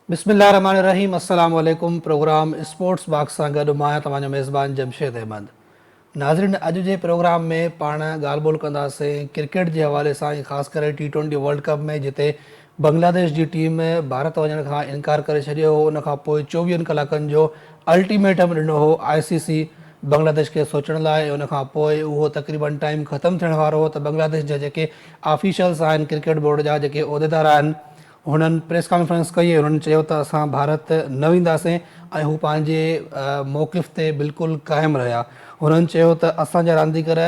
बिस्मिल्लाहिर्रहमानिर्रहीम। अस्सलाम वालेकुम। प्रोग्राम स्पोर्ट्स बॉक्स सां गॾु मां आहियां तव्हांजो मेज़बान जमशेद अहमद। नाज़रीन, अॼु जे प्रोग्राम में पाण ॻाल्हि ॿोल कंदासीं क्रिकेट जे हवाले सां, ख़ासि करे T20 वर्ल्ड कप में, जिते बांग्लादेश जी टीम भारत वञण खां इनकार करे छॾियो हो। उन खां पोइ 24 कलाकनि जो अल्टीमेटम ॾिनो हो ICC बांग्लादेश खे सोचण लाइ। उन खां पोइ उहो तक़रीबन टाइम ख़तमु थियण वारो हो त बांग्लादेश जा जेके ऑफिशियल्स आहिनि, क्रिकेट बोर्ड जा जेके उहिदेदार आहिनि, हुननि प्रेस कॉन्फ्रेंस कई। हुननि चयो त असां भारत न वेंदासीं ऐं हू पंहिंजे मौक़िफ़ ते बिल्कुलु क़ाइमु रहिया। हुननि चयो त असांजा रांदीगर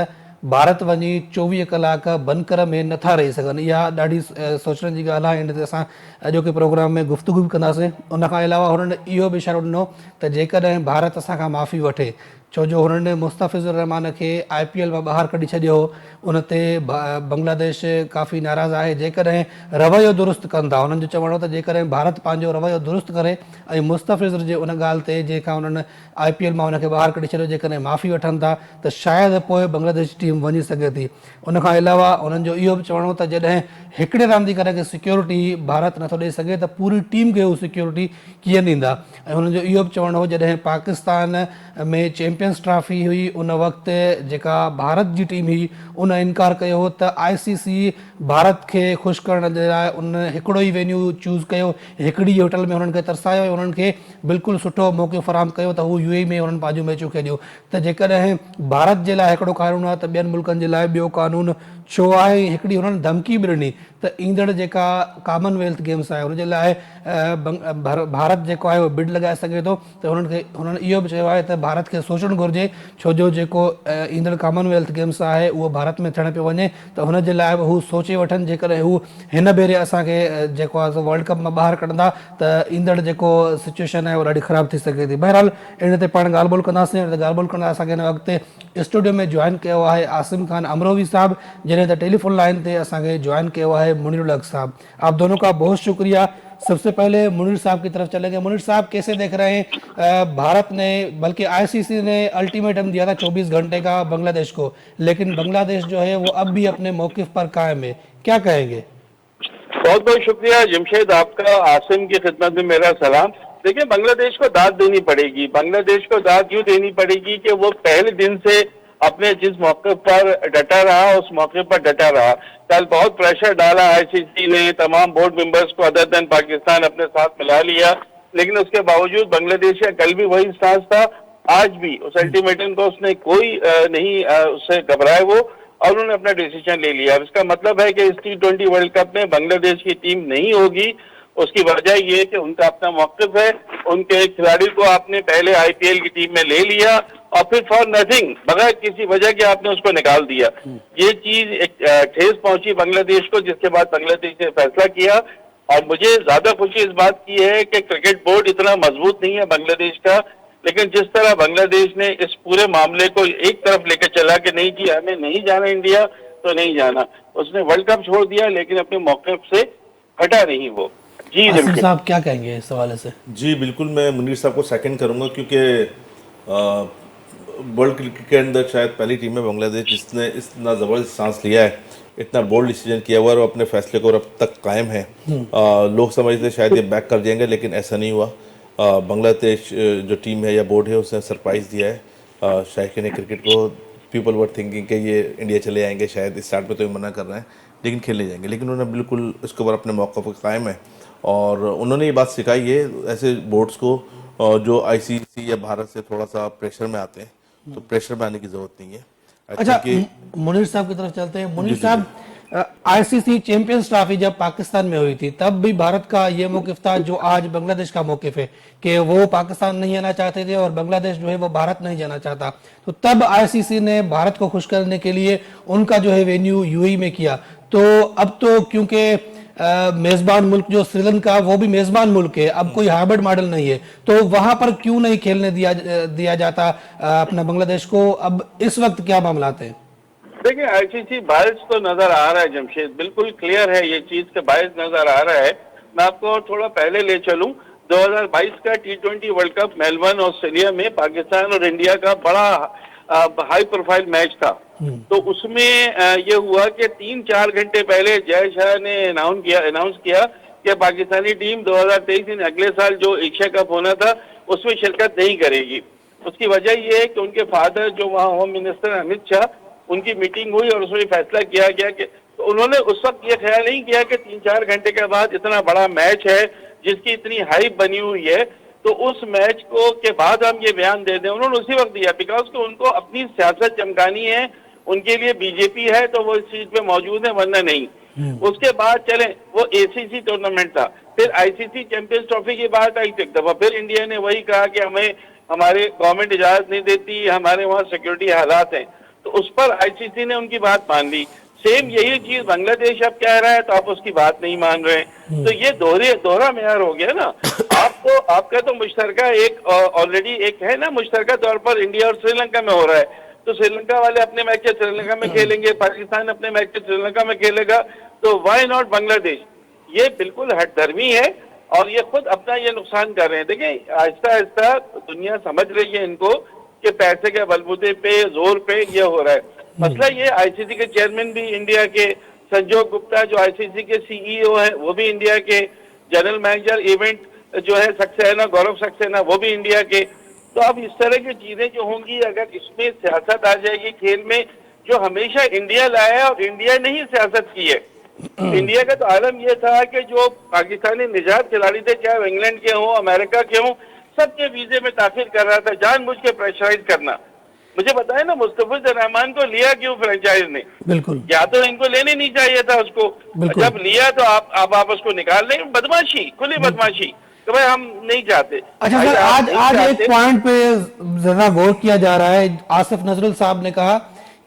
भारत वञी 24 कलाक बनकर में नथा रही सघनि। इहा ॾाढी सोचण जी ॻाल्हि आहे। इन ते असां अॼोके प्रोग्राम में गुफ़्तगू बि कंदासीं। उन खां अलावा हुननि इहो बि इशारो ॾिनो त जेकॾहिं भारत असांखां माफ़ी वठे, छो जो हुननि मुस्तफ़िज़ुर रहमान खे IPL मां ॿाहिरि कढी छॾियो हो, उन ते बांग्लादेश काफ़ी नाराज़ आहे। जेकॾहिं रवैयो दुरुस्त कंदा, हुननि जो चवणो त जेकॾहिं भारत पंहिंजो रवैयो दुरुस्त करे ऐं मुस्तफ़िज़ुर जे उन ॻाल्हि ते जंहिंखां हुननि IPL मां हुनखे ॿाहिरि कढी छॾियो, जेकॾहिं माफ़ी वठनि था त शायदि पोइ बांग्लादेश टीम वञी सघे थी। उन खां अलावा हुननि जो इहो बि चवणो त जॾहिं हिकिड़े रांदीगर खे सिक्योरिटी भारत नथो ॾेई सघे त पूरी टीम खे हू सिक्योरिटी कीअं ॾींदा। ऐं हुननि जो इहो बि चवणो हो जॾहिं पाकिस्तान में चैंपियंस ट्रॉफी हुई, उन वक़्तु जेका भारत जी टीम हुई उन इनकार कयो हो त ICC भारत खे ख़ुशि करण जे लाइ उन हिकिड़ो ई वेन्यू चूज़ कयो, हिकिड़ी होटल में हुननि खे तरसायो ऐं उन्हनि खे बिल्कुलु सुठो मौक़ो फ़राहम कयो त हू UAE में हुननि पंहिंजूं मैचूं खेॾियूं। त जेकॾहिं भारत जे लाइ हिकिड़ो कानून आहे त ॿियनि मुल्कनि जे लाइ ॿियो कानून छो आहे। हिकिड़ी हुननि धमकी बि ॾिनी त ईंदड़ जेका कॉमनवेल्थ गेम्स आहे हुनजे लाइ भारत जेको आहे उहो बिड लॻाए सघे थो। त हुननि इहो बि चयो आहे त भारत खे सोचणु घुरिजे, छो जो जेको ईंदड़ कॉमनवेल्थ गेम्स आहे उहो भारत में थियण पियो वञे त हुनजे लाइ बि हू सोचे वठनि। जेकॾहिं हू हिन भेरे असांखे जेको आहे वर्ल्ड कप मां ॿाहिरि कढंदा त ईंदड़ जेको सिचुएशन आहे उहा ॾाढी ख़राबु थी सघे थी। बहरहाल इन ते पाण ॻाल्हि ॿोल कंदासीं। ॻाल्हि ॿोल कंदा असांखे हिन वक़्तु स्टूडियो में जॉइन कयो आहे आसिम खान अमरोवी साहब, जॾहिं त टेलीफोन लाइन ते असांखे जॉइन कयो है मुनीरुल हक साहब। आप दोनों का बहुत शुक्रिया। सबसे पहले मुनीर साहब की तरफ चलेंगे। मुनीर साहब, कैसे देख रहे हैं भारत ने, बल्कि ICC ने अल्टीमेटम दिया था 24 घंटे का बांग्लादेश को, लेकिन बांग्लादेश जो है वो अब भी अपने मौक़िफ़ पर कायम है, क्या कहेंगे? बहुत बहुत शुक्रिया जमशेद आपका। आसिम की खिदमत में मेरा सलाम। देखिए, बांग्लादेश को दाद देनी पड़ेगी। बांग्लादेश को दाद यूं देनी पड़ेगी कि वो पहले दिन से अपने जिस मौके पर डटा रहा उस मौके पर डटा रहा। कल बहुत प्रेशर डाला ICC ने, तमाम बोर्ड मेंबर्स को अदर देन पाकिस्तान अपने साथ मिला लिया, लेकिन उसके बावजूद बांग्लादेश का कल भी वही स्टांस था, आज भी उस अल्टीमेटम को उसने कोई नहीं उससे घबराए वो, और उन्होंने अपना डिसीजन ले लिया। इसका मतलब है कि इस T20 वर्ल्ड कप में बांग्लादेश की टीम नहीं होगी। उसकी वजह ये है कि उनका अपना मौक़िफ़ है, उनके खिलाड़ी को आपने पहले IPL की टीम में ले लिया और फिर फॉर नथिंग, बगैर किसी वजह के आपने उसको निकाल दिया। ये चीज एक ठेस पहुंची बांग्लादेश को, जिसके बाद बांग्लादेश ने फैसला किया। और मुझे ज्यादा खुशी इस बात की है कि क्रिकेट बोर्ड इतना मजबूत नहीं है बांग्लादेश का, लेकिन जिस तरह बांग्लादेश ने इस पूरे मामले को एक तरफ लेकर चला कि नहीं जी हमें नहीं जाना इंडिया तो नहीं जाना, उसने वर्ल्ड कप छोड़ दिया लेकिन अपने मौके से हटा नहीं वो। जी आसिम साहब, क्या कहेंगे इस हवाले से? जी बिल्कुल, मैं मुनीर साहब को सेकंड करूंगा, क्योंकि वर्ल्ड क्रिकेट के अंदर शायद पहली टीम है बांग्लादेश जिसने इतना ज़बरदस्त सांस लिया है, इतना बोल्ड डिसीजन किया हुआ है और अपने फैसले को अब तक कायम है। लोग समझते शायद ये बैक कर जाएंगे, लेकिन ऐसा नहीं हुआ। बांग्लादेश जो टीम है या बोर्ड है उसने सरप्राइज़ दिया है शायकीन क्रिकेट को। पीपल वर थिंकिंग कि ये इंडिया चले आएंगे, शायद स्टार्ट में तो ये मना कर रहे हैं लेकिन खेलने जाएंगे, लेकिन उन्होंने बिल्कुल इसके ऊपर अपने मौक़े पर कायम है। और उन्होंने ये बात सिखाई है ऐसे बोर्ड्स को जो ICC या भारत से थोड़ा सा प्रेशर में आते हैं, तो प्रेशर में आने की ज़रूरत नहीं है। अच्छा, मुनीर साहब की तरफ चलते हैं। मुनीर साहब, ICC चैंपियंस ट्रॉफी जब पाकिस्तान में हुई थी तब भी भारत का ये मौक़िफ़ था जो आज बांग्लादेश का मौक़िफ़ है कि वो पाकिस्तान नहीं जाना चाहते थे और बांग्लादेश जो है वो भारत नहीं जाना चाहता। तो तब ICC ने भारत को खुश करने के लिए उनका जो है वेन्यू UAE में किया। तो अब तो क्योंकि मेजबान मुल्क जो श्रीलंका वो भी मेजबान मुल्क है, अब कोई हाइब्रिड मॉडल नहीं है, तो वहां पर क्यों नहीं खेलने दिया जाता अपना बांग्लादेश को? अब इस वक्त क्या मामला है? देखिए, ICC बायस तो नजर आ रहा है जमशेद, बिल्कुल क्लियर है ये चीज के बायस नजर आ रहा है। मैं आपको थोड़ा पहले ले चलूं। 2022 का T20 world cup Melbourne Australia में पाकिस्तान और इंडिया का बड़ा हाई प्रोफाइल मैच था। तो उसमें ये हुआ कि 3-4 घंटे पहले जय शाह ने अनाउंस किया कि पाकिस्तानी टीम 2023 यानी अगले साल जो एशिया कप होना था उसमें शिरकत नहीं करेगी। उसकी वजह ये है कि उनके फादर जो वहाँ होम मिनिस्टर अमित शाह, उनकी मीटिंग हुई और उसमें फैसला किया गया कि तो उन्होंने उस वक्त ये ख्याल नहीं किया कि 3-4 घंटे के बाद इतना बड़ा मैच है जिसकी इतनी हाइप बनी हुई है, तो उस मैच को के बाद हम ये बयान दे दें। उन्होंने उसी वक्त दिया बिकॉज कि उनको अपनी सियासत चमकानी है, उनके लिए बीजेपी है तो वो इस चीज पे मौजूद है, वरना नहीं। उसके बाद चले वो एसीसी टूर्नामेंट था, फिर आईसीसी चैंपियंस ट्रॉफी की बात आई, तो एक दफा फिर इंडिया ने वही कहा कि हमें हमारे गवर्नमेंट इजाजत नहीं देती, हमारे वहाँ सिक्योरिटी हालात हैं, तो उस पर आईसीसी ने उनकी बात मान ली। सेम यही चीज बांग्लादेश अब कह रहा है तो आप उसकी बात नहीं मान रहे हैं, तो ये दोहरा मेयार हो गया ना। आपको आपका तो मुश्तरका एक ऑलरेडी एक है ना, मुश्तरका तौर पर इंडिया और श्रीलंका में हो रहा है, तो श्रीलंका वाले अपने मैचेस श्रीलंका में खेलेंगे, पाकिस्तान अपने मैचेस श्रीलंका में खेलेगा, तो व्हाई नॉट बांग्लादेश। ये बिल्कुल हठधर्मी है और ये खुद अपना ये नुकसान कर रहे हैं। देखिए आहिस्ता आहिस्ता दुनिया समझ रही है इनको कि पैसे के बलबूते पे जोर पे ये हो रहा है। मसला ये आईसीसी के चेयरमैन भी इंडिया के, संजोग गुप्ता जो आईसीसी के सीईओ है वो भी इंडिया के, जनरल मैनेजर इवेंट जो है सक्सेना, गौरव सक्सेना, वो भी इंडिया के। तो अब इस तरह की चीजें जो होंगी, अगर इसमें सियासत आ जाएगी खेल में, जो हमेशा इंडिया लाया और इंडिया ने ही सियासत की है। इंडिया का तो आलम यह था कि जो पाकिस्तानी निजात खिलाड़ी थे, चाहे वो इंग्लैंड के हों, अमेरिका के हों, सबके वीजे में ताखिर कर रहा था, जानबूझ के प्रेशराइज करना। मुझे बताया ना मुस्तफिजुर रहमान को लिया क्यों फ्रेंचाइज ने? बिल्कुल, या तो इनको लेने नहीं चाहिए था उसको, जब लिया तो आप उसको निकाल लेंगे। बदमाशी, खुली बदमाशी, तो भाई हम नहीं चाहते। अच्छा सर, आज एक पॉइंट पे जरा गौर किया जा रहा है। आसिफ नजरुल साहब ने कहा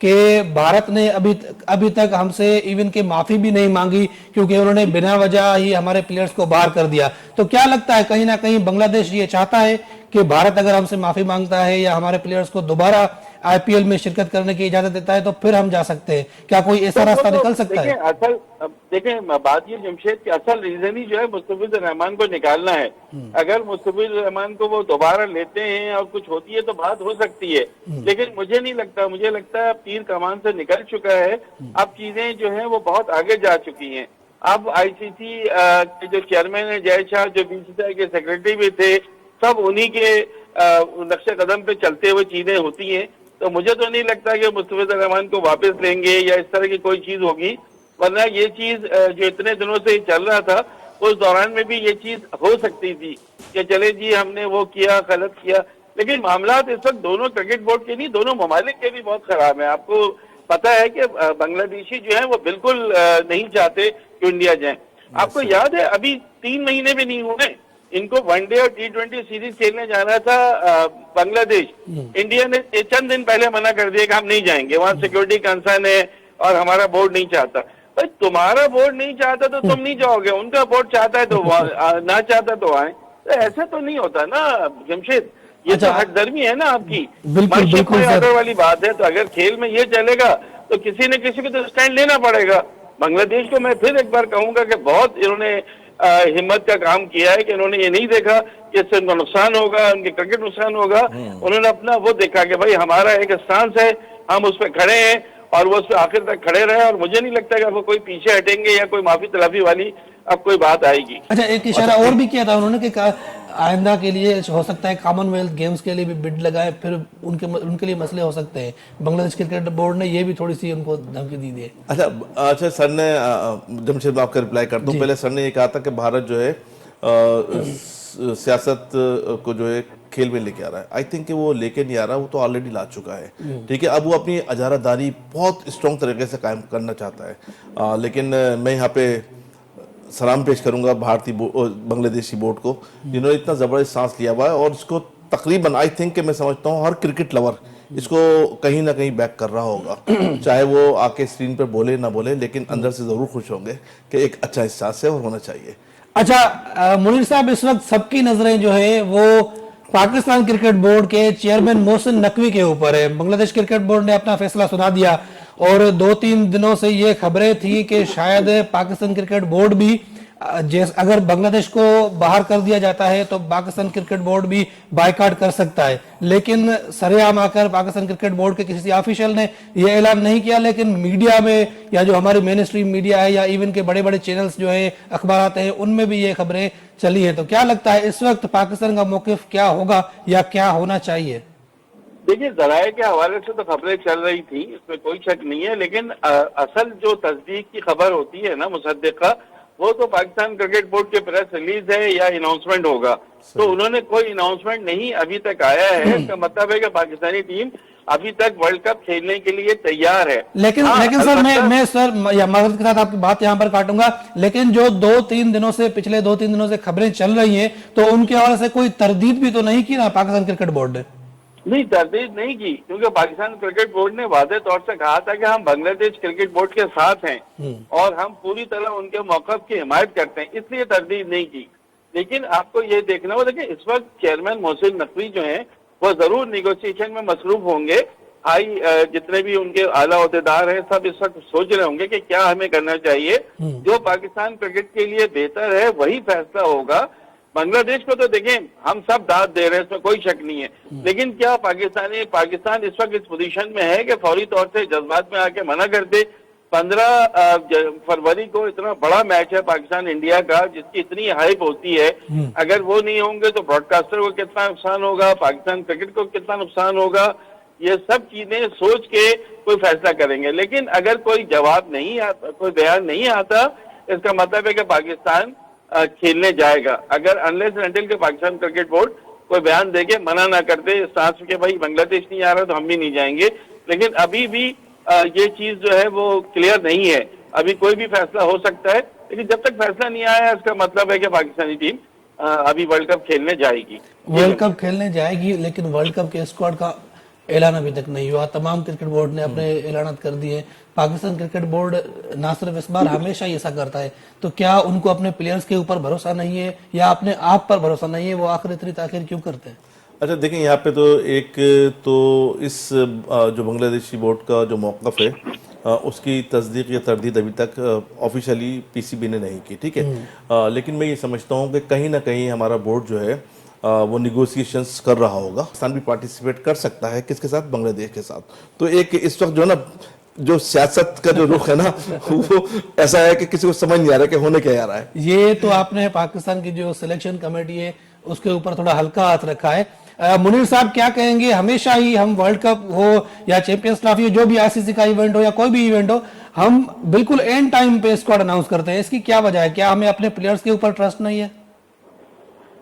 कि भारत ने अभी तक हमसे इवन की माफी भी नहीं मांगी क्योंकि उन्होंने बिना वजह ही हमारे प्लेयर्स को बाहर कर दिया। तो क्या लगता है कहीं ना कहीं बांग्लादेश ये चाहता है कि भारत अगर हमसे माफी मांगता है या हमारे प्लेयर्स को दोबारा आईपीएल में शिरकत करने की इजाजत देता है तो फिर हम जा सकते हैं? क्या कोई ऐसा रास्ता निकल सकता है? देखें बात ये जमशेद की असल रीजन ही जो है मुस्तफिजुर रहमान को निकालना है। अगर मुस्तफिजुर रहमान को वो दोबारा लेते हैं और कुछ होती है तो बात हो सकती है, लेकिन मुझे नहीं लगता। मुझे लगता है अब तीर कमान से निकल चुका है, अब चीजें जो है वो बहुत आगे जा चुकी हैं। अब आईसीसी के जो चेयरमैन है जय शाह, जो बीसीसीआई के सेक्रेटरी भी थे, सब उन्हीं के नक्शे कदम पे चलते हुए चीजें होती हैं। तो मुझे तो नहीं लगता कि मुस्तफिजुर रहमान को वापस लेंगे या इस तरह की कोई चीज होगी, वरना ये चीज जो इतने दिनों से चल रहा था उस दौरान में भी ये चीज हो सकती थी कि चले जी हमने वो किया, गलत किया। लेकिन मामला इस वक्त दोनों क्रिकेट बोर्ड के नहीं, दोनों ममालिक के भी बहुत खराब है। आपको पता है कि बांग्लादेशी जो है वो बिल्कुल नहीं चाहते कि इंडिया जाए। आपको याद है अभी 3 महीने भी नहीं हुए इनको वनडे और T20 सीरीज खेलने जाना था बांग्लादेश। इंडिया ने चंद दिन पहले मना कर दिया कि हम नहीं जाएंगे, वहाँ सिक्योरिटी कंसर्न है और हमारा बोर्ड नहीं चाहता। भाई तुम्हारा बोर्ड नहीं चाहता तो तुम नहीं जाओगे, उनका बोर्ड चाहता है तो ना चाहता तो आए। तो ऐसा तो नहीं होता ना जमशेद, ये तो हठधर्मी है ना आपकी। बिल्कुल ऑर्डर वाली बात है। तो अगर खेल में ये चलेगा तो किसी न किसी को तो स्टैंड लेना पड़ेगा। बांग्लादेश को मैं फिर एक बार कहूंगा कि बहुत इन्होंने हिम्मत का काम किया है कि इन्होंने ये नहीं देखा कि इससे उनका नुकसान होगा, उनके क्रिकेट नुकसान होगा। उन्होंने अपना वो देखा कि भाई हमारा एक स्टांस है, हम उस पर खड़े हैं और वो उस पर आखिर तक खड़े रहे। और मुझे नहीं लगता कि अब कोई पीछे हटेंगे या कोई माफी तलाफी वाली अब कोई बात आएगी। अच्छा, एक इशारा और भी किया था उन्होंने कि आइंदा के लिए हो सकता है कॉमनवेल्थ गेम्स के लिए भी बिड लगाए, फिर उनके लिए मसले हो सकते हैं। बांग्लादेश क्रिकेट बोर्ड ने ये भी थोड़ी सी उनको धमकी दी है। अच्छा सर ने, जमशेद आपका रिप्लाई कर दूं। पहले सर ने ये कहा था कि भारत जो है सियासत को जो है खेल में लेके आ रहा है। आई थिंक कि वो लेके नहीं आ रहा, वो तो ऑलरेडी ला चुका है। ठीक है, अब वो अपनी अजारादारी बहुत स्ट्रॉन्ग तरीके से कायम करना चाहता है। लेकिन मैं यहाँ पे सलाम पेश करूंगा भारतीय बांग्लादेशी बोर्ड को, जिन्होंने इतना ज़बरदस्त सांस लिया हुआ है और इसको तकरीबन आई थिंक कि मैं समझता हूँ हर क्रिकेट लवर इसको कहीं ना कहीं बैक कर रहा होगा। चाहे वो आके स्क्रीन पर बोले ना बोले, लेकिन अंदर से ज़रूर खुश होंगे कि एक अच्छा एहसास है और होना चाहिए। अच्छा मुनीर साहब, इस वक्त सबकी नजरें जो है वो पाकिस्तान क्रिकेट बोर्ड के चेयरमैन मोहसिन नकवी के ऊपर है। बांग्लादेश क्रिकेट बोर्ड ने अपना फैसला सुना दिया और 2-3 दिनों से ये खबरें थी कि शायद पाकिस्तान क्रिकेट बोर्ड भी अगर बांग्लादेश को बाहर कर दिया जाता है तो पाकिस्तान क्रिकेट बोर्ड भी बायकॉट कर सकता है, लेकिन सरेआम आकर पाकिस्तान क्रिकेट बोर्ड के किसी ऑफिशियल ने यह ऐलान नहीं किया, लेकिन मीडिया में या जो हमारी मेन स्ट्रीम मीडिया है या इवन के बड़े बड़े चैनल्स जो है, अखबार हैं, उनमें भी ये खबरें चली है। तो क्या लगता है इस वक्त पाकिस्तान का मौकिफ क्या होगा या क्या होना चाहिए? देखिए, जराये के हवाले से तो खबरें चल रही थी, इसमें कोई शक नहीं है, लेकिन असल जो तस्दीक की खबर होती है ना, मुसद्दिका, वो तो पाकिस्तान क्रिकेट बोर्ड के प्रेस रिलीज है या अनाउंसमेंट होगा। तो उन्होंने कोई अनाउंसमेंट नहीं अभी तक आया है। इसका मतलब है कि पाकिस्तानी टीम अभी तक वर्ल्ड कप खेलने के लिए तैयार है। लेकिन सर मैं सर या मदद के साथ आपकी बात यहां पर काटूंगा, लेकिन जो पिछले 2-3 दिनों से खबरें चल रही हैं, तो उनके हवाले से कोई तरदीद भी तो नहीं की ना पाकिस्तान क्रिकेट बोर्ड ने? नहीं, तरदीद नहीं की, क्योंकि पाकिस्तान क्रिकेट बोर्ड ने वादे तौर से कहा था कि हम बांग्लादेश क्रिकेट बोर्ड के साथ हैं और हम पूरी तरह उनके मौक़िफ़ की हिमायत करते हैं, इसलिए तरदीद नहीं की। लेकिन आपको ये देखना होगा, देखिए इस वक्त चेयरमैन मोहसिन नकवी जो हैं वो जरूर निगोशिएशन में मसरूफ होंगे। जितने भी उनके आला ओहदेदार हैं सब इस वक्त सोच रहे होंगे कि क्या हमें करना चाहिए। जो पाकिस्तान क्रिकेट के लिए बेहतर है वही फैसला होगा। बांग्लादेश को तो देखें, हम सब दाद दे रहे हैं, इसमें कोई शक नहीं है, लेकिन क्या पाकिस्तान इस वक्त इस पोजीशन में है कि फौरी तौर से जज्बात में आके मना कर दे? 15 फरवरी को इतना बड़ा मैच है पाकिस्तान इंडिया का, जिसकी इतनी हाइप होती है, अगर वो नहीं होंगे तो ब्रॉडकास्टर को कितना नुकसान होगा, पाकिस्तान क्रिकेट को कितना नुकसान होगा, ये सब चीजें सोच के कोई फैसला करेंगे। लेकिन अगर कोई जवाब नहीं आता, कोई बयान नहीं आता, इसका मतलब है कि पाकिस्तान खेलने जाएगा। अगर अनलेस एंड अनटिल के पाकिस्तान क्रिकेट बोर्ड कोई बयान देके मना ना कर दे, सांस के भाई बांग्लादेश नहीं आ रहा तो हम भी नहीं जाएंगे, लेकिन अभी भी ये चीज जो है वो क्लियर नहीं है। अभी कोई भी फैसला हो सकता है, लेकिन जब तक फैसला नहीं आया इसका मतलब है कि पाकिस्तानी टीम अभी वर्ल्ड कप खेलने जाएगी। वर्ल्ड कप खेलने जाएगी, लेकिन वर्ल्ड कप के स्क्वाड का ऐलान अभी तक नहीं हुआ। तमाम क्रिकेट बोर्ड ने अपने ऐलान कर दिए। पाकिस्तान क्रिकेट बोर्ड ना सिर्फ इस बार हमेशा ही ऐसा करता है, तो क्या उनको अपने प्लेयर्स के ऊपर भरोसा नहीं है या अपने आप पर भरोसा नहीं है? वो आखिर इतनी ताखिर क्यों करते हैं? अच्छा देखें, यहाँ पे तो इस जो बांग्लादेशी बोर्ड का जो मौक़िफ़ है उसकी तस्दीक या तरदीद अभी तक ऑफिशियली पीसीबी ने नहीं की, ठीक है। लेकिन मैं ये समझता हूँ कि कहीं ना कहीं हमारा बोर्ड जो है वो निगोशिएशंस कर रहा होगा। पाकिस्तान भी पार्टिसिपेट कर सकता है, किसके साथ? बांग्लादेश के साथ। तो एक इस वक्त जो है ना, जो सियासत का जो रुख है ना वो ऐसा है कि किसी को समझ नहीं आ रहा कि होने क्या आ रहा है। ये तो आपने पाकिस्तान की जो सिलेक्शन कमेटी है उसके ऊपर थोड़ा हल्का हाथ रखा है। मुनीर साहब क्या कहेंगे? हमेशा ही हम वर्ल्ड कप हो या चैंपियंस ट्रॉफी हो, जो भी आईसीसी का इवेंट हो या कोई भी इवेंट हो, हम बिल्कुल एंड टाइम पे स्क्वाड अनाउंस करते हैं। इसकी क्या वजह है? क्या हमें अपने प्लेयर्स के ऊपर ट्रस्ट नहीं है?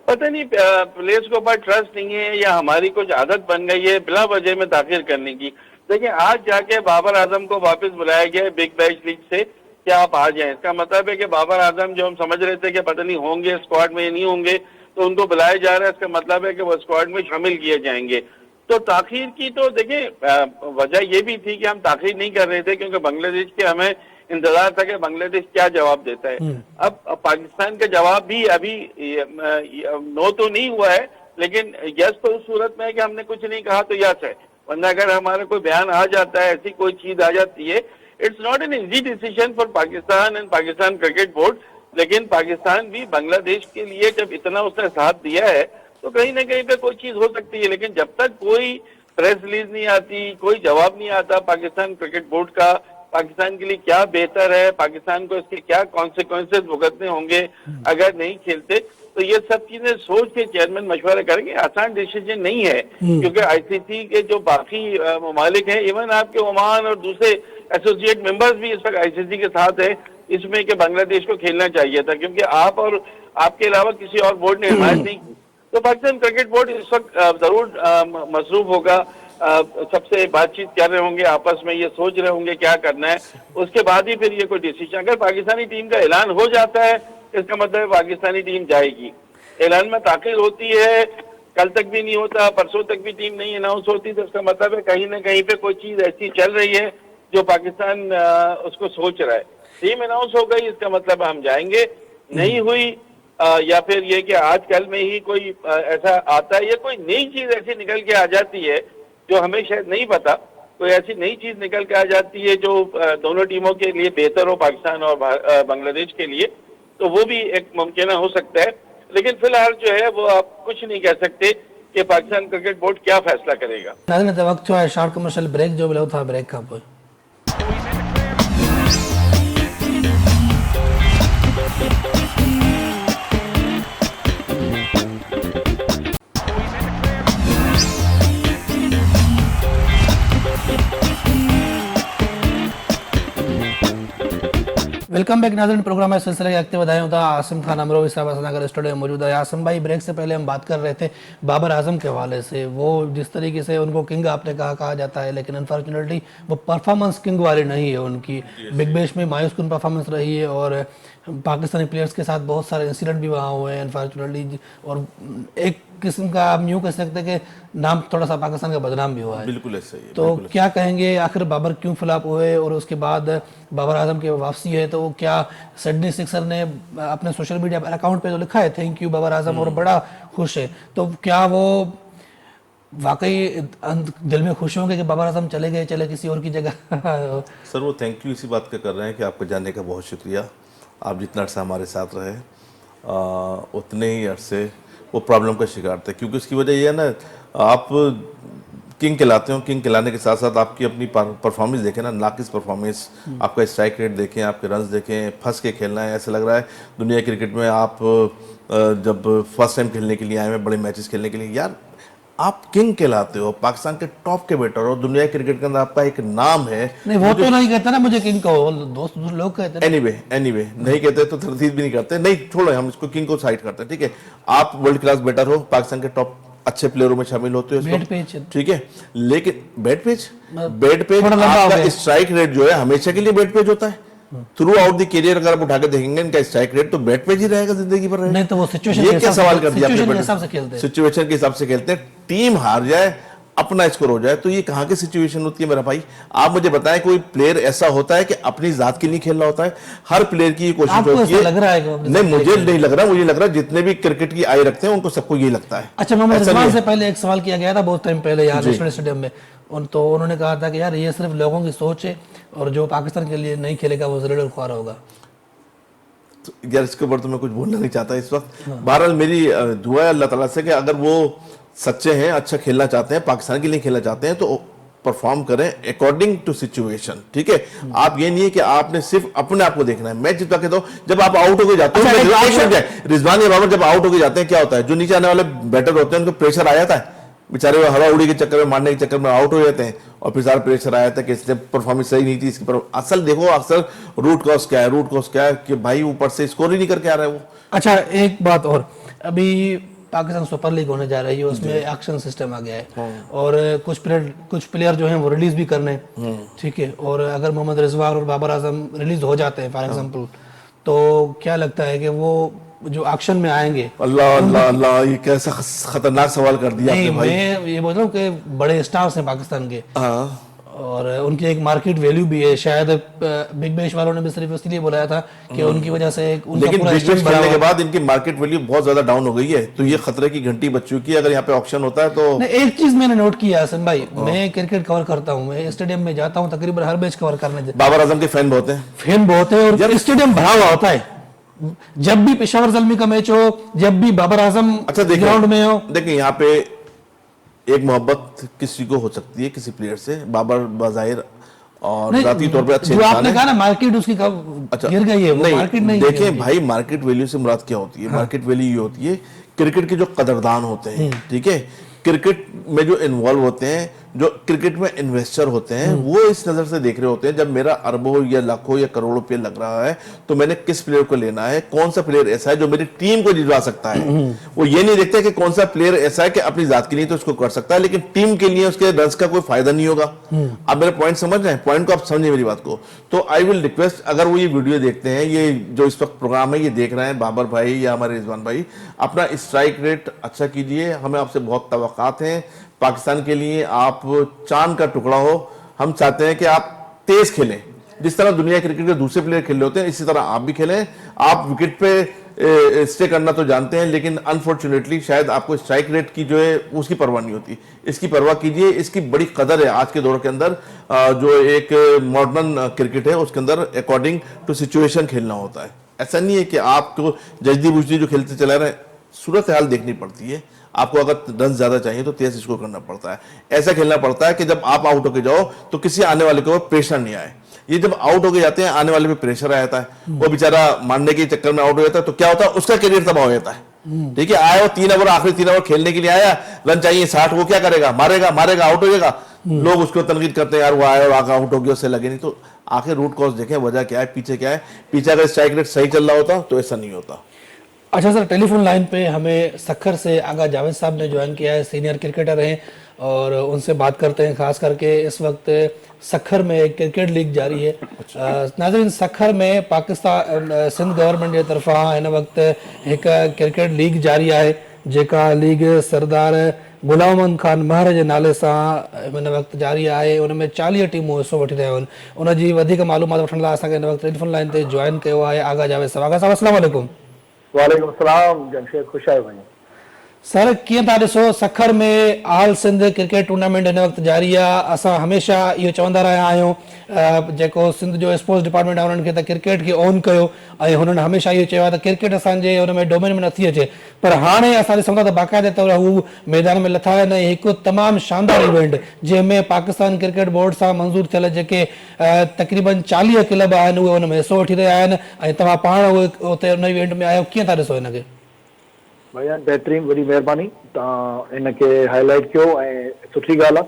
पता नहीं, प्लेयर्स के ऊपर ट्रस्ट नहीं है या हमारी कुछ आदत बन गई है बिला वजह में ताखिर करने की। देखिए, आज जाके बाबर आजम को वापस बुलाया गया है बिग बैश लीग से कि आप आ जाएं। इसका मतलब है कि बाबर आजम जो हम समझ रहे थे कि पता नहीं होंगे स्क्वाड में नहीं होंगे, तो उनको बुलाया जा रहा है। इसका मतलब है कि वो स्क्वाड में शामिल किए जाएंगे। तो ताखिर की तो देखिए वजह ये भी थी कि हम ताखिर नहीं कर रहे थे क्योंकि बांग्लादेश के हमें इंतजार था कि बांग्लादेश क्या जवाब देता है। अब पाकिस्तान का जवाब भी अभी नो तो नहीं हुआ है, लेकिन यस तो उस सूरत में है कि हमने कुछ नहीं कहा तो यस है, वरना अगर हमारा कोई बयान आ जाता है, ऐसी कोई चीज आ जाती है, it's not an easy decision for Pakistan and Pakistan cricket board. लेकिन पाकिस्तान भी बांग्लादेश के लिए जब इतना उसने साथ दिया है तो कहीं ना कहीं पे कोई चीज हो सकती है। लेकिन जब तक कोई प्रेस रिलीज नहीं आती, कोई जवाब नहीं आता पाकिस्तान क्रिकेट बोर्ड का, पाकिस्तान के लिए क्या बेहतर है, पाकिस्तान को इसके क्या कॉन्सिक्वेंसेस भुगतने होंगे अगर नहीं खेलते, तो ये सब चीजें सोच के चेयरमैन मशवरा करेंगे। आसान डिसीजन नहीं है क्योंकि आईसीसी के जो बाकी ममालिक हैं, इवन आपके ओमान और दूसरे एसोसिएट मेंबर्स भी इस वक्त आईसीसी के साथ है इसमें कि बांग्लादेश को खेलना चाहिए था, क्योंकि आप और आपके अलावा किसी और बोर्ड ने हिमायत नहीं की। तो पाकिस्तान क्रिकेट बोर्ड इस वक्त जरूर मसरूफ होगा, सबसे बातचीत कर रहे होंगे, आपस में ये सोच रहे होंगे क्या करना है, उसके बाद ही फिर ये कोई डिसीजन। अगर पाकिस्तानी टीम का ऐलान हो जाता है इसका मतलब पाकिस्तानी टीम जाएगी। ऐलान में ताखिर होती है, कल तक भी नहीं होता, परसों तक भी टीम नहीं अनाउंस होती, तो इसका मतलब है कहीं ना कहीं पे कोई चीज ऐसी चल रही है जो पाकिस्तान उसको सोच रहा है। टीम अनाउंस हो गई इसका मतलब हम जाएंगे, नहीं हुई या फिर ये कि आजकल में ही कोई ऐसा आता है या कोई नई चीज ऐसी निकल के आ जाती है जो हमें शायद नहीं पता, कोई ऐसी नई चीज निकल के आ जाती है जो दोनों टीमों के लिए बेहतर हो, पाकिस्तान और बांग्लादेश के लिए, तो वो भी एक मुमकिन हो सकता है। लेकिन फिलहाल जो है वो आप कुछ नहीं कह सकते कि पाकिस्तान क्रिकेट बोर्ड क्या फैसला करेगा। नाज़रीन त वक़्तु आहे शॉर्ट कमर्शियल ब्रेक जो मिलूं था ब्रेक खां पोइ। वेलकम बैक नाज़रीन, प्रोग्राम है सिलसिले के अगते वधायूं था। आसिम खान अमरोही साहब असां अगर स्टूडियो में मौजूद है। आसिम भाई, ब्रेक से पहले हम बात कर रहे थे बाबर आजम के हवाले से। वो जिस तरीके से उनको किंग आपने कहा जाता है, लेकिन अनफॉर्चुनेटली वो परफॉर्मेंस किंग वाली नहीं है उनकी। बिग बैश में मायूसकुन परफॉर्मेंस रही है और पाकिस्तानी प्लेयर्स के साथ बहुत सारे इंसिडेंट भी वहाँ हुए हैं अनफॉर्चुनेटली, और एक किस्म का आप यूँ कह सकते हैं कि नाम थोड़ा सा पाकिस्तान का बदनाम भी हुआ है। बिल्कुल ऐसा ही है। तो क्या कहेंगे आखिर बाबर क्यों फ्लॉप हुए, और उसके बाद बाबर आजम की वापसी है तो क्या सिडनी सिक्सर ने अपने सोशल मीडिया अकाउंट पे तो लिखा है थैंक यू बाबर आजम और बड़ा खुश है, तो क्या वो वाकई दिल में खुश होंगे कि बाबर आजम चले गए, चले किसी और की जगह? सर वो थैंक यू इसी बात का कर रहे हैं कि आपको जानने का बहुत शुक्रिया, आप जितना अरसा हमारे साथ रहे उतने ही अरसे वो प्रॉब्लम का शिकार थे। क्योंकि उसकी वजह यह है ना, आप किंग खिलाते हो, किंग खिलाने के साथ साथ आपकी अपनी परफॉर्मेंस देखें ना, नाकिस परफॉर्मेंस, आपका स्ट्राइक रेट देखें, आपके रन्स देखें, फंस के खेलना है। ऐसा लग रहा है दुनिया क्रिकेट में आप जब फर्स्ट टाइम खेलने के लिए आए हैं, बड़े मैचेस खेलने के लिए, यार आप किंग कहलाते हो, पाकिस्तान के टॉप के बैटर हो, दुनिया क्रिकेट के अंदर आपका एक नाम है। नहीं वो तो नहीं कहते ना मुझे किंग कहो, दोस्त लोग कहते हैं। एनीवे नहीं कहते तो तरदीद भी नहीं करते। नहीं छोड़ो, हम इसको किंग को साइड करते हैं, ठीक है। आप वर्ल्ड क्लास बैटर हो, पाकिस्तान के टॉप अच्छे प्लेयरों में शामिल होते हो, बैट पेच, ठीक है। लेकिन बैट पेच आपका स्ट्राइक रेट जो है हमेशा के लिए बैट पेच होता है। थ्रू आउट द करियर अगर आप उठा के देखेंगे इनका स्ट्राइक रेट तो बैट पेज ही रहेगा जिंदगी भर। नहीं तो वो सिचुएशन ये क्या सवाल कर दिया? सिचुएशन के हिसाब से खेलते हैं, सिचुएशन के हिसाब से खेलते हैं। टीम हार जाए, अपना स्कोर हो जाए, तो ये कहाँ की सिचुएशन होती है मेरा भाई? आप मुझे बताएं कोई प्लेयर ऐसा होता है कि अपनी जात के लिए खेल रहा होता है? हर प्लेयर की ये कोशिश होती है। लग रहा है नहीं, मुझे नहीं लग रहा, मुझे लग रहा है जितने भी क्रिकेट की आई रखते हैं उनको सबको ये लगता है। अच्छा, मोहम्मद रिजवान से पहले एक सवाल किया गया था बहुत टाइम पहले यहाँ नेशनल स्टेडियम में, तो उन्होंने कहा था कि यार ये सिर्फ लोगों की सोच है और जो पाकिस्तान के लिए नहीं खेलेगा वो जरूर ख्वार होगा। तो यार इसके ऊपर तो मैं कुछ बोलना नहीं चाहता इस वक्त। बहरहाल मेरी दुआ है अल्लाह ताला से कि अगर वो सच्चे हैं, अच्छा खेलना चाहते हैं, पाकिस्तान के लिए खेलना चाहते हैं, तो परफॉर्म करें अकॉर्डिंग टू सिचुएशन, ठीक है। आप ये नहीं है कि आपने सिर्फ अपने आप को देखना है। मैं जितना कहता हूँ, जब आप आउट होकर जाते हो, रिजवान या बाबर जब आउट होकर जाते हैं क्या होता है? जो नीचे आने वाले बैटर होते हैं उनको प्रेशर आ जाता है, बेचारे वो हवा उड़ी के चक्कर में, मारने के चक्कर में आउट हो जाते हैं, और फिर सारा प्रेशर आया था कि इसने परफॉर्मेंस सही नहीं थी इसकी। पर असल देखो अक्सर रूट कॉज क्या है, रूट कॉज क्या है कि भाई ऊपर से स्कोर ही नहीं करके आ रहा है वो। अच्छा, एक बात और, अभी पाकिस्तान सुपर लीग होने जा रही है, उसमें एक्शन सिस्टम आ गया है और कुछ प्लेयर जो हैं वो रिलीज भी करने, ठीक है। और अगर मोहम्मद रिजवान और बाबर आजम रिलीज हो जाते हैं फॉर एग्जांपल, तो क्या लगता है कि वो जो एक्शन में आएंगे? अल्लाह अल्लाह अल्लाह, ये कैसा खतरनाक सवाल कर दिया आपने भाई। मैं ये बोल रहा हूँ कि बड़े स्टार्स हैं पाकिस्तान के और उनकी एक मार्केट वैल्यू भी है। शायद बिग बैश वालों ने भी सिर्फ इसलिए बुलाया था कि उनकी वजह से लेकिन बिग बैश खेलने के बाद इनकी मार्केट वैल्यू बहुत ज्यादा डाउन हो गई है, तो ये खतरे की घंटी बज चुकी है। अगर यहाँ पे ऑप्शन होता है तो एक चीज मैंने नोट किया हसन भाई, मैं क्रिकेट कवर करता हूँ, मैं स्टेडियम में जाता हूँ तकरीबन हर मैच कवर करने। बाबर आजम के फैन बहुत है और स्टेडियम भरा हुआ होता है। जब भी पेशावर ज़ल्मी का मैच हो, जब भी बाबर आजम ग्राउंड में हो, देखिए यहाँ पे एक मोहब्बत किसी को हो सकती है किसी प्लेयर से। बाबर बाज़ाहिर और जाती तौर पे अच्छे जो आपने कहा ना मार्केट उसकी अच्छा गिर गई है, वो मार्केट नहीं। देखिए भाई, मार्केट वैल्यू से मुराद क्या होती है? मार्केट वैल्यू ये होती है क्रिकेट के जो कदरदान होते हैं, ठीक है, क्रिकेट में जो इन्वॉल्व होते हैं, जो क्रिकेट में इन्वेस्टर होते हैं, वो इस नजर से देख रहे होते हैं जब मेरा अरबों या लाखों या करोड़ों रुपये लग रहा है तो मैंने किस प्लेयर को लेना है, कौन सा प्लेयर ऐसा है जो मेरी टीम को जितवा सकता है। वो ये नहीं देखते कि कौन सा प्लेयर ऐसा है कि अपनी जात के लिए तो उसको कर सकता है लेकिन टीम के लिए उसके रन्स का कोई फायदा नहीं होगा। आप मेरे पॉइंट समझ रहे हैं? पॉइंट को आप समझिए मेरी बात को। तो आई विल रिक्वेस्ट, अगर वो ये वीडियो देखते हैं, ये जो इस वक्त प्रोग्राम है ये देख रहे हैं बाबर भाई या हमारे रिजवान भाई, अपना स्ट्राइक रेट अच्छा कीजिए। हमें आपसे बहुत तवक्कात हैं पाकिस्तान के लिए, आप चांद का टुकड़ा हो। हम चाहते हैं कि आप तेज खेलें, जिस तरह दुनिया क्रिकेट के दूसरे प्लेयर खेल रहे होते हैं इसी तरह आप भी खेलें। आप विकेट पे स्टे करना तो जानते हैं लेकिन अनफॉर्चुनेटली शायद आपको स्ट्राइक रेट की जो है उसकी परवाह नहीं होती। इसकी परवाह कीजिए, इसकी बड़ी कदर है आज के दौर के अंदर। जो एक मॉडर्न क्रिकेट है उसके अंदर अकॉर्डिंग टू सिचुएशन खेलना होता है। ऐसा नहीं है कि आपको जजदी बुजदी जो खेलते चला रहे हैं, सूरत हाल देखनी पड़ती है। आपको अगर रन ज्यादा चाहिए तो तेज स्कोर करना पड़ता है। ऐसा खेलना पड़ता है कि जब आप आउट होके जाओ तो किसी आने वाले के ऊपर प्रेशर नहीं आए। ये जब आउट होके जाते हैं आने वाले पे प्रेशर आ जाता है, वो बेचारा मारने के चक्कर में आउट हो जाता है, तो क्या होता है, उसका करियर तबाह हो जाता है। ठीक है, आया वो 3 ओवर, आखिरी 3 ओवर खेलने के लिए आया, रन चाहिए 60, वो क्या करेगा, मारेगा मारेगा, आउट हो जाएगा। लोग उसको तनकीद करते हैं, यार वो आया और आगे आउट हो गया, उससे लगे नहीं। तो आखिर रूट कॉज देखें, वजह क्या है, पीछे क्या है। पीछे अगर स्ट्राइक रेट सही चल रहा होता तो ऐसा नहीं होता। अच्छा सर, टेलीफोन लाइन पे हमें सखर से आगा जावेद साहब ने ज्वाइन किया है, सीनियर क्रिकेटर हैं, और उनसे बात करते हैं। खास करके इस वक्त सखर में एक क्रिकेट लीग जारी है। नाज़रीन, सखर में पाकिस्तान सिंध गवर्नमेंट जे तरफ़ां हिन वक्त एक क्रिकेट लीग जारी है, जेका लीग सरदार गुलाम मोहम्मद खान महर जे नाले सां हिन वक्त जारी आहे। उन में 40 टीमूं हिसो वठी रहियूं आहिनि। उन जी वधीक मालूमात वठण लाइ असांखे हिन वक्त टेलीफोन लाइन ते ज्वाइन कयो आहे आगा जावेद साहब। आगा साहब, अस्सलाम वालेकुम। वालेकुम सलाम जमशेद, खुश आयो वञो। सर, कीअं था ॾिसो, सखर में ऑल सिंध क्रिकेट टूर्नामेंट हिन वक्त जारी आहे। असां हमेशह इहो चवंदा रहिया आहियूं, जेको सिंध जो स्पोर्ट्स डिपार्टमेंट आहे उन्हनि खे त क्रिकेट खे ऑन कयो, ऐं हुननि हमेशह इहो चयो आहे त क्रिकेट असांजे हुन में डोमेन में नथी अचे। पर हाणे असां ॾिसूं था त बाक़ाइदे तौर हू मैदान में लथा आहिनि। हिकु तमामु शानदार इवेंट जंहिंमें पाकिस्तान क्रिकेट बोर्ड सां मंज़ूर थियल जेके तक़रीबन 40 क्लब आहिनि उहे हुन में हिसो वठी रहिया आहिनि, ऐं तव्हां पाण उहे उते उन इवेंट में आहियो। कीअं था ॾिसो हिनखे? भैया बेहतरीन, वॾी महिरबानी, तव्हां हिनखे हाईलाइट कयो ऐं सुठी ॻाल्हि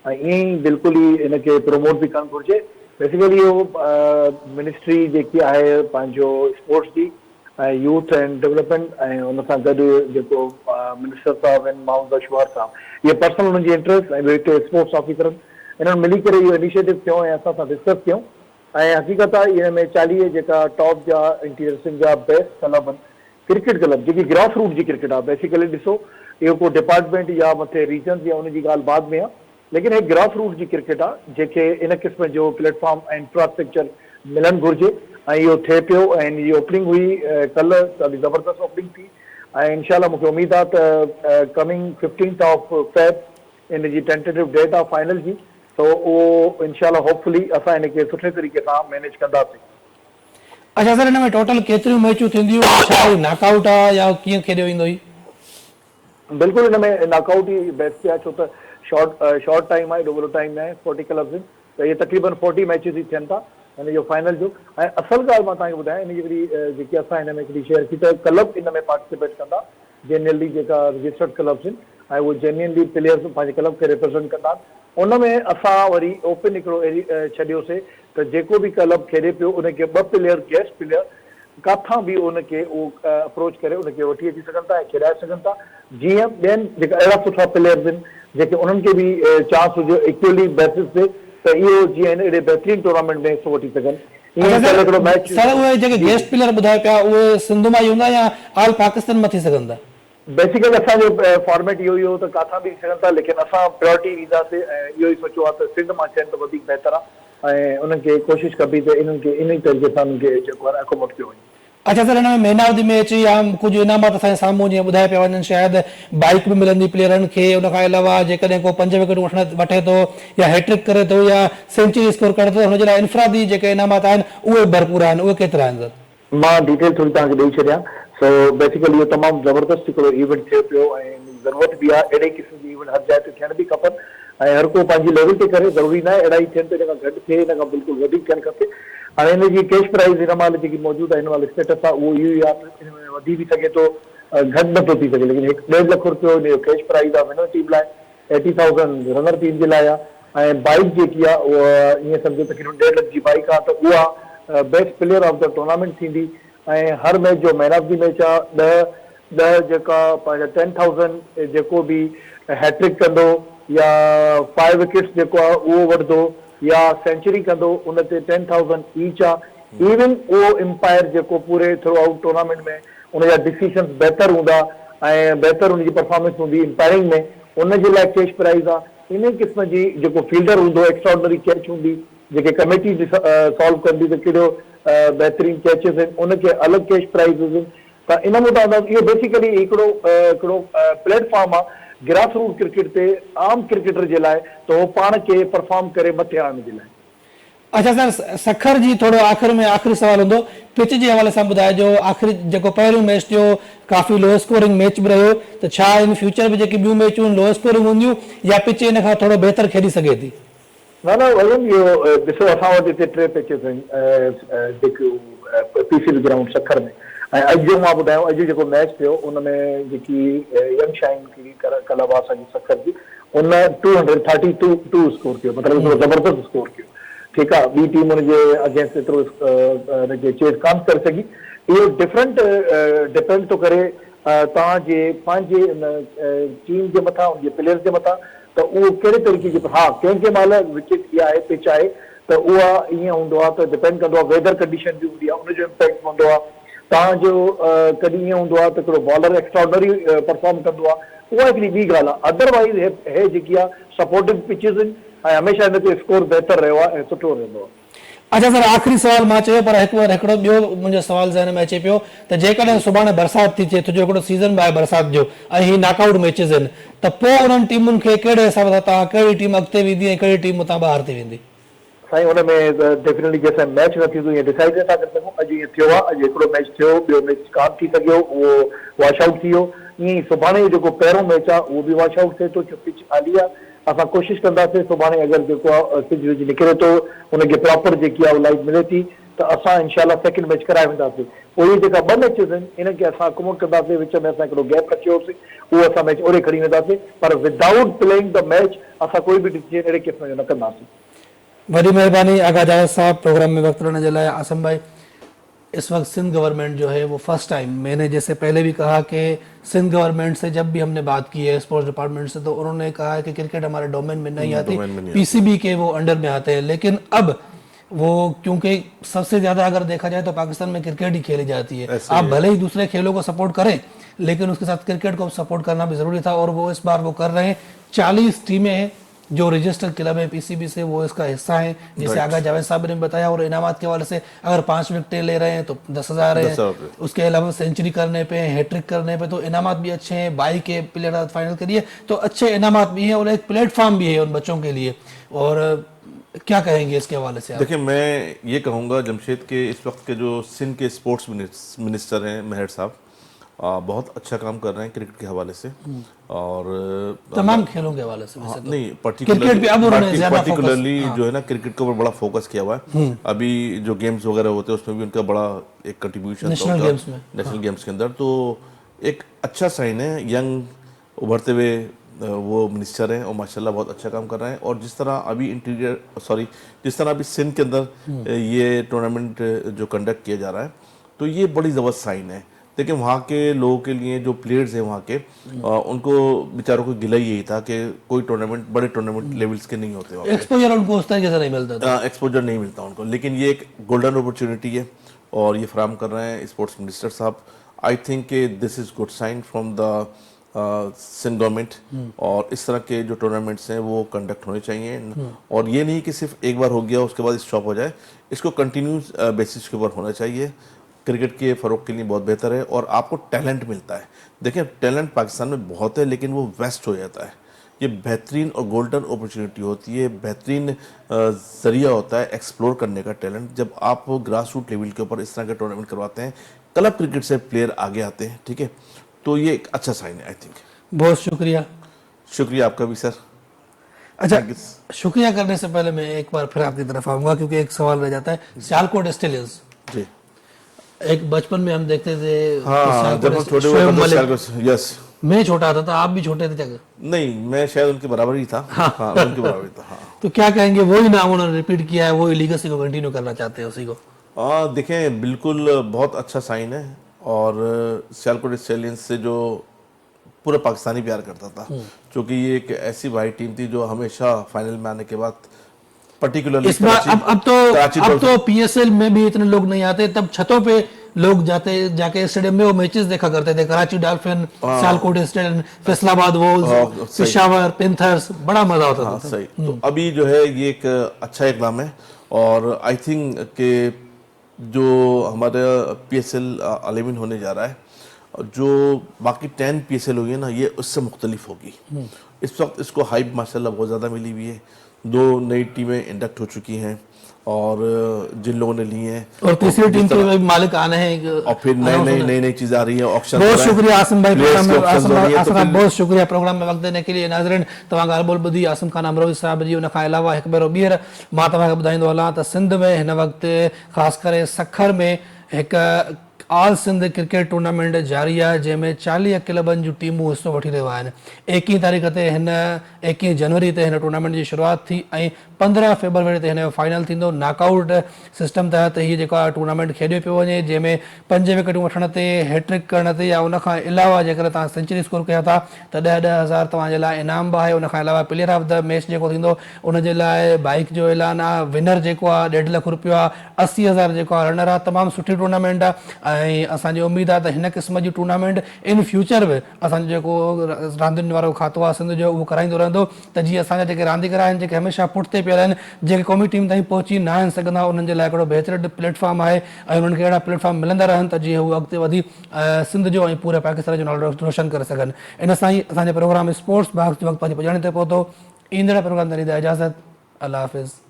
आहे। ऐं ईअं ई बिल्कुलु ई हिनखे प्रमोट बि करणु घुरिजे। बेसिकली इहो मिनिस्ट्री जेकी आहे पंहिंजो स्पोर्ट्स जी ऐं यूथ एंड डेवलपमेंट, ऐं हुन सां गॾु जेको मिनिस्टर साहब आहिनि माउंट बशवार साहब, इहे पर्सनल हुननि जी इंट्रस्ट ऐं ॿियो हिते स्पोर्ट्स ऑफिसर इन्हनि मिली करे इहो इनिशिएटिव कयो ऐं असां सां डिस्कस कयूं। ऐं हक़ीक़त आहे हिन में 40 जेका टॉप जा इंटीरियर सिंध जा बेस्ट क्लब आहिनि, क्रिकेट क्लब जेकी ग्रास रूट जी क्रिकेट आहे। बेसिकली ॾिसो, इहो को डिपार्टमेंट या मथे रीजन या उनजी ॻाल्हि बाद में आहे, लेकिन हे ग्रास रूट जी क्रिकेट आहे जेके इन क़िस्म जो प्लेटफॉर्म ऐं इंफ्रास्ट्रक्चर मिलणु घुरिजे। ऐं इहो थिए पियो ऐं इनजी ओपनिंग हुई कल्ह, ॾाढी ज़बरदस्त ओपनिंग थी। ऐं इनशाला मूंखे उमेद आहे त कमिंग 15 ऑफ फेब इन जी टेंटेटिव डेट आहे फाइनल जी, त उहो इनशाला होपफुली असां हिनखे सुठे तरीक़े सां मैनेज कंदासीं। अच्छा सर, हिन में टोटल केतिरियूं मैचूं थींदियूं, छा नॉकआउट आहे या कीअं खेॾियो वेंदो? बिल्कुलु हिन में नॉकआउट ई बेस्ट आहे, छो त शॉर्ट टाइम आहे, डबल टाइम आहे, 40 क्लब्स आहिनि, त इहे तक़रीबन 40 मैचिस ई थियनि था हिन जो फाइनल जो। ऐं असल ॻाल्हि मां तव्हांखे ॿुधायां, हिन जी हिकिड़ी जेकी असां हिन में हिकिड़ी शेयर की त क्लब हिन में पार्टिसिपेट कंदा, जेन्युअनली जेका रजिस्टर्ड क्लब्स आहिनि, ऐं उहे जेन्युअनली प्लेयर्स पंहिंजे क्लब खे रिप्रेज़ेंट कंदा आहिनि। उन में असां वरी ओपन हिकिड़ो छॾियोसीं त जेको बि क्लब खेॾे पियो उनखे 2 प्लेयर गेस्ट प्लेयर किथां बि उनखे उहो अप्रोच करे उनखे वठी अची सघनि था ऐं खेॾाए सघनि था, जीअं ॿियनि जेका अहिड़ा सुठा प्लेयर्स आहिनि जेके उन्हनि खे बि चांस हुजे इक्वली बेसिस ते, त इहो जीअं अहिड़े बहितरीन टूर्नामेंट में हिसो वठी सघनि। सर, उहे जेके गेस्ट प्लेयर ॿुधायो पिया उहे सिंध मां ई हूंदा या ऑल पाकिस्तान मां थी सघंदा? बेसिकली असांजो फॉर्मेट इहो ई हो त किथां बि सघनि था, लेकिन असां प्रायोरिटी ॾींदासीं ऐं इहो ई सोचियो आहे त सिंध मां थियनि त वधीक बहितर आहे, ऐं उन्हनि खे कोशिशि कबी त इन्हनि खे इन तरीक़े सां उन्हनि खे जेको आहे अकोमोड कयो वञे। अच्छा सर, हिन में मैन ऑफ द मैच या कुझु इनामात असांजे साम्हूं जीअं ॿुधाए पिया वञनि, शायदि बाइक बि मिलंदी प्लेयरनि खे, उन खां अलावा जेकॾहिं को 5 विकेटूं वठे थो या हैट्रिक करे थो या सेंचुरी स्कोर करे थो, हुनजे लाइ इनफरादी जेके इनामात आहिनि उहे भरपूर आहिनि, उहे केतिरा आहिनि सर? मां डिटेल थोरी तव्हांखे ॾेई छॾियां। सो बेसिकली इहो तमामु ज़बरदस्त हिकिड़ो इवेंट थिए पियो ऐं ज़रूरत बि आहे, अहिड़े क़िस्म जी इवेंट हर जाइ ते थियण बि खपनि, ऐं हर को पंहिंजी लेवल ते करे, ज़रूरी न आहे अहिड़ा ई थियनि त हिन खां घटि थिए, हिन खां बिल्कुलु वधीक थियणु खपे। हाणे हिन जी कैश प्राइज़ हिन महिल जेकी मौजूदु आहे, हिन महिल स्टेटस आहे उहो इहो ई आहे, हिन में वधी बि सघे थो, घटि नथो थी सघे, लेकिन 1.5 लख रुपयो हिन जो कैश प्राइज़ आहे विनर टीम लाइ, 80,000 रनर टीम जे लाइ आहे, ऐं बाइक जेकी आहे उहा ईअं सम्झो तक़रीबन 1.5 लख जी बाइक आहे, त उहा best player of the tournament थींदी। ऐं हर मैच जो मैन ऑफ द मैच आहे, 10 जेका पंहिंजा 10,000 जेको बि हैट्रिक कंदो या 5 विकेट्स जेको आहे उहो वठंदो या सेंचुरी कंदो उन ते 10,000 ईच आहे। इवन उहो एम्पायर जेको पूरे थ्रू आउट टूर्नामेंट में उनजा डिसीजन्स बहितर हूंदा ऐं बहितर उनजी परफॉर्मेंस हूंदी एम्पायरिंग में, उनजे लाइ कैश प्राइज़ आहे। इन क़िस्म जी जेको फील्डर हूंदो, एक्स्ट्राऑर्डिनरी कैच हूंदी जेके कमेटी सॉल्व कंदी त कहिड़ो बहितरीन कैचेस आहिनि, उनखे अलॻि कैश प्राइज़ आहिनि। त इन मुताबिक़ इहो बेसिकली हिकिड़ो प्लेटफॉर्म आहे ग्रास रूट क्रिकेट ते आम क्रिकेटर जे लाइ, त उहो पाण खे परफॉर्म करे मथे आणण जे लाइ। अच्छा सर, सखर जी थोड़ो आख़िर में आख़िरी सवाल हूंदो, पिच जे हवाले सां ॿुधाइजो, आख़िरी जेको पहिरियों मैच थियो काफ़ी लो स्कोरिंग मैच बि रहियो, त छा इन फ्यूचर में जेकी ॿियूं मैचूं लो स्कोरिंग हूंदियूं या पिच इन खां थोरो बहितर खेॾी सघे थी? न न वरुण, इहो ॾिसो असां वटि हिते 3 पिचिस आहिनि जेके पीसीबी ग्राउंड सखर में, ऐं अॼु जो मां ॿुधायांव, अॼु जेको मैच थियो उन में जेकी यंग शाइन क्लब आहे असांजी सखर जी, उन 232 स्कोर कयो, मतिलबु हिकिड़ो ज़बरदस्त स्कोर कयो। ठीकु आहे, ॿी टीम हुनजे अगेंस्ट एतिरो हुनखे चेस कान करे सघी। इहो डिफरेंट डिपेंड थो करे तव्हांजे पंहिंजे टीम जे मथां, उनजे प्लेयर्स जे मथां, त उहो कहिड़े तरीक़े जी, हा कंहिं महिल विकेट इहा आहे पिच आहे त उहा ईअं हूंदो आहे, त डिपेंड कंदो आहे, वेदर कंडीशन बि हूंदी आहे, उनजो इम्पैक्ट पवंदो आहे। तव्हांजो कॾहिं ईअं हूंदो आहे त हिकिड़ो बॉलर एक्स्ट्राऑर्डनरी परफॉर्म कंदो आहे, उहा हिकिड़ी ॿी ॻाल्हि आहे। अदरवाइज़ हे जेकी आहे सपोर्टिव पिचिस आहिनि ऐं हमेशह हिन ते स्कोर बहितर रहियो आहे ऐं सुठो रहंदो आहे। अच्छा सर, आख़िरी सवाल मां चयो, पर हिकिड़ो ॿियो मुंहिंजो सवाल ज़हन में अचे पियो त जेकॾहिं सुभाणे बरसाति थी थिए, तुंहिंजो हिकिड़ो सीज़न बि आहे बरसाति जो, ऐं ही नॉकआउट मैचिस आहिनि, त पोइ उन्हनि टीमुनि खे कहिड़े हिसाब सां तव्हां कहिड़ी टीम अॻिते वेंदी ऐं कहिड़ी टीम उतां ॿाहिरि थी वेंदी? साईं, हुन में डेफिनेटली जेसिताईं मैच न थींदो ईअं डिसाइड नथा करे सघूं। अॼु ईअं थियो आहे, अॼु हिकिड़ो मैच थियो, ॿियो मैच कान थी सघियो, उहो वॉश आउट थी वियो। ईअं ई सुभाणे जेको पहिरों मैच आहे उहो बि वॉश आउट थिए थो, छो पिच ख़ाली आहे। असां कोशिशि कंदासीं सुभाणे अगरि जेको आहे पिच विच निकिरे थो, हुनखे प्रॉपर जेकी आहे लाइट मिले थी, त असां इनशाला सेकेंड मैच कराए वेंदासीं। पोइ इहे जेका 2 मैचिस आहिनि इनखे असां अकोमोड कंदासीं, विच में असां हिकिड़ो गैप रखी होसीं, उहो असां मैच ओड़े खणी वेंदासीं, पर विदाउट प्लेइंग द मैच असां कोई बि डिसीजन अहिड़े क़िस्म जो न कंदासीं। बड़ी मेहरबानी आगा जावेद साहब, प्रोग्राम में वक्त रहने जलाए। आसम भाई, इस वक्त सिंध गवर्नमेंट जो है वो फर्स्ट टाइम, मैंने जैसे पहले भी कहा कि सिंध गवर्नमेंट से जब भी हमने बात की है स्पोर्ट्स डिपार्टमेंट से, तो उन्होंने कहा है कि क्रिकेट हमारे डोमेन में नहीं आती, पीसीबी के वो अंडर में आते हैं। लेकिन अब वो, क्योंकि सबसे ज़्यादा अगर देखा जाए तो पाकिस्तान में क्रिकेट ही खेली जाती है, आप भले ही दूसरे खेलों को सपोर्ट करें लेकिन उसके साथ क्रिकेट को सपोर्ट करना भी ज़रूरी था, और वो इस बार वो कर रहे हैं। 40 टीमें हैं जो रजिस्टर्ड क्लब है पीसीबी से, वो इसका हिस्सा है, जिसे आगा जावेद साहब ने बताया। और इनामात के हवाले से अगर 5 विकेटें ले रहे हैं तो 10,000 है, उसके अलावा सेंचुरी करने पे, हैट्रिक करने पे तो इनामात भी अच्छे हैं, बाइक के प्लेयर फाइनल के लिए तो अच्छे इनामात भी हैं, और एक प्लेटफॉर्म भी है उन बच्चों के लिए। और क्या कहेंगे इसके हवाले से? देखिए, मैं ये कहूँगा जमशेद के इस वक्त के जो सिंध के स्पोर्ट्स मिनिस्टर हैं मेहर साहब, बहुत अच्छा काम कर रहे हैं क्रिकेट के हवाले से, और तमाम खेलों के हवाले से। नहीं, पर्टिकुलरली जो है ना क्रिकेट के ऊपर बड़ा फोकस किया हुआ है। अभी जो गेम्स वगैरह होते हैं उसमें भी उनका बड़ा एक कंट्रीब्यूशन नेशनल गेम्स के अंदर, तो एक अच्छा साइन है। यंग उभरते हुए वो मिनिस्टर हैं और माशाल्लाह बहुत अच्छा काम कर रहे हैं। और जिस तरह अभी जिस तरह अभी सिंध के अंदर ये टूर्नामेंट जो कंडक्ट किया जा रहा है, तो ये बड़ी ज़बरदस्त साइन है। देखिए, वहाँ के लोगों के लिए, जो प्लेयर्स हैं वहाँ के, उनको बेचारों को गिला यही था कि कोई टूर्नामेंट बड़े टूर्नामेंट लेवल्स के नहीं होते, एक्सपोजर उनको उस तरीके से नहीं मिलता था, एक्सपोजर नहीं मिलता उनको। लेकिन ये एक गोल्डन अपॉर्चुनिटी है और ये फराहम कर रहे हैं स्पोर्ट्स मिनिस्टर साहब। I think this is good sign from the Sindh government, और इस तरह के जो टूर्नामेंट्स हैं वो कंडक्ट होने चाहिए। और ये नहीं कि सिर्फ एक बार हो गया उसके बाद स्टॉप हो जाए, इसको कंटिन्यूस बेसिस के ऊपर होना चाहिए। क्रिकेट के फ़रोग के लिए बहुत बेहतर है, और आपको टैलेंट मिलता है। देखिए, टैलेंट पाकिस्तान में बहुत है, लेकिन वो वेस्ट हो जाता है। ये बेहतरीन और गोल्डन अपॉर्चुनिटी होती है, बेहतरीन ज़रिया होता है एक्सप्लोर करने का टैलेंट, जब आप ग्रास रूट लेवल के ऊपर इस तरह के टूर्नामेंट करवाते हैं, क्लब क्रिकेट से प्लेयर आगे आते हैं। ठीक है, तो ये एक अच्छा साइन है आई थिंक। बहुत शुक्रिया। शुक्रिया आपका भी सर। अच्छा, शुक्रिया करने से पहले मैं एक बार फिर आपकी तरफ आऊँगा, क्योंकि एक सवाल रह जाता है। सियालकोट स्टेलियंस, जी, एक बचपन में हम देखते थे, हाँ, जब हम छोटे हुए, यस, मैं छोटा था, आप भी छोटे थे क्या? नहीं, मैं शायद उनके बराबर ही था। हाँ, उनके बराबर ही था। हाँ। तो क्या कहेंगे, वही नाम उन्होंने रिपीट किया है, वही लीगेसी को कंटिन्यू करना चाहते हैं उसी को? देखें, बिल्कुल बहुत अच्छा साइन है। और सियालकोट स्टेलियंस से जो पूरा पाकिस्तानी प्यार करता था, क्योंकि ये एक ऐसी भाई टीम थी जो हमेशा फाइनल में आने के बाद, पर्टिकुलरली इस बार अब तो पीएसएल में भी इतने लोग नहीं आते, तब छतों पे लोग जाके स्टेडियम में वो मैचेस देखा करते थे। Karachi dolphin, Sialkot stadium, Faisalabad wolves, Peshawar panthers, बड़ा मजा होता था। सही। तो अभी जो है ये एक अच्छा इकदाम है, और आई थिंक कि जो हमारा पीएसएल 11 होने जा रहा है, जो बाकी 10 पीएसएल होगी ना, ये उससे मुख्तलिफ होगी। इस वक्त इसको हाइप माशाल्लाह बहुत ज़्यादा मिली हुई है, 2 नई टीमें इंडक्ट हो चुकी हैं और जिन लोगों ने ली हैं और तीसरी टीम के भी मालिक आने हैं और फिर नई चीजें आ रही हैं, ऑक्शन बहुत शुक्रिया आसिम भाई प्लेयर्स के ऑप्शंस हो रही हैं, आसिम साहब बहुत शुक्रिया प्रोग्राम में वक्त देने के लिए। नाज़रीन तव्हां ॻाल्हि ॿोल ॿुधी आसिम खान अमरोही साहब जी। उन खां अलावा हिकु भेरो ॿीहर मां तव्हांखे ॿुधाईंदो हलां त सिंध में हिन वक़्तु ख़ासि करे सखर में हिकु ऑल सिंध क्रिकेट टूर्नामेंट जारी आहे जंहिंमें 40 क्लबनि जूं टीमूं हिसो वठी रहियूं आहिनि। 21 तारीख़ ते 21 जनवरी ते हिन टूर्नामेंट जी शुरूआति थी ऐं 15 फरवरी ते हिन जो फाइनल थींदो। नॉकआउट सिस्टम तहत हीअ जेको आहे टूर्नामेंट खेॾियो पियो वञे जंहिंमें 5 विकेटूं वठण ते हैट्रिक करण ते या उन खां अलावा जेकर तव्हां सेंचुरी स्कोर कया था त 10,000 तव्हांजे लाइ इनाम बि आहे। उन खां अलावा प्लेयर ऑफ द मैच जेको थींदो उन जे लाइ बाइक जो ऐलान आहे। विनर जेको आहे 1.5 लाख रुपयो आहे। 80,000 जेको आहे रनर आहे। तमामु सुठी टूर्नामेंट आहे ऐं असांजी उमेद आहे त हिन क़िस्म जी टूर्नामेंट इन फ्यूचर बि असांजो जेको रांदियुनि वारो खातो आहे सिंध जो उहो कराईंदो रहंदो त जीअं असांजा जेके रांदीगर आहिनि जेके हमेशह पुठिते पियल आहिनि जेके क़ौमी टीम ताईं पहुची न आहिनि सघंदा उन्हनि जे लाइ हिकिड़ो बहितरीनु प्लेटफॉर्म आहे ऐं उन्हनि खे अहिड़ा प्लेटफॉर्म मिलंदा रहनि त जीअं उहे अॻिते वधी सिंध जो ऐं पूरे पाकिस्तान जो नालो रोशन करे सघनि। इन सां ई असांजे प्रोग्राम स्पोर्ट्स बॉक्स जो वक़्तु पंहिंजे पुॼाणे ते पहुतो। ईंदड़ प्रोग्राम ॾींदा इजाज़त। अल्लाह हाफ़िज़।